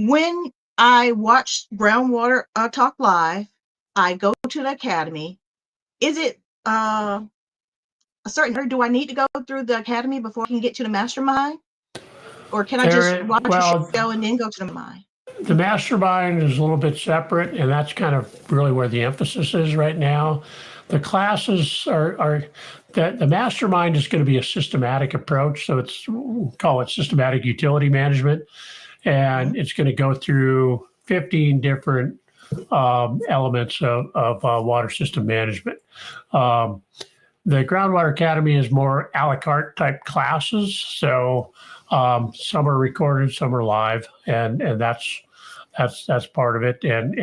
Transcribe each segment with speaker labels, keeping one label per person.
Speaker 1: when I watch Groundwater Talk Live, I go to the Academy. Is it a certain order? Do I need to go through the Academy before I can get to the Mastermind? Or can I just watch a show and then go to the Mastermind?
Speaker 2: The Mastermind is a little bit separate, and that's kind of really where the emphasis is right now. The classes are that the Mastermind is going to be a systematic approach. So we'll call it systematic utility management. And it's going to go through 15 different elements of water system management. The Groundwater Academy is more a la carte type classes. So some are recorded, some are live, and that's part of it. And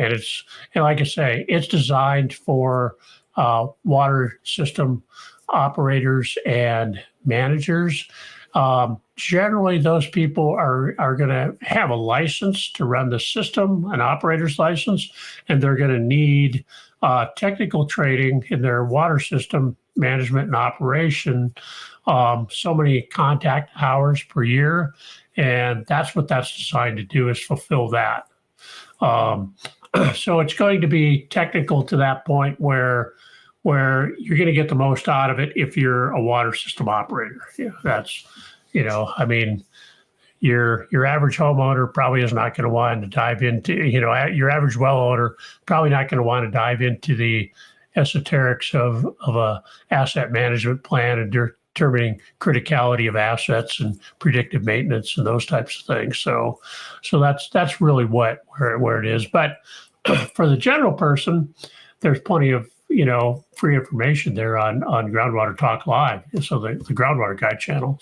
Speaker 2: like I say, it's designed for water system operators and managers. Generally, those people are going to have a license to run the system, an operator's license, and they're going to need technical training in their water system management and operation, so many contact hours per year. And that's what that's designed to do, is fulfill that. So it's going to be technical to that point where you're going to get the most out of it if you're a water system operator. Yeah, that's, I mean, your average homeowner probably is not going to want to dive into, your average well owner probably not going to want to dive into the esoterics of a asset management plan and determining criticality of assets and predictive maintenance and those types of things. So that's really where it is. But for the general person, there's plenty of free information there on Groundwater Talk Live. So the Groundwater Guide channel.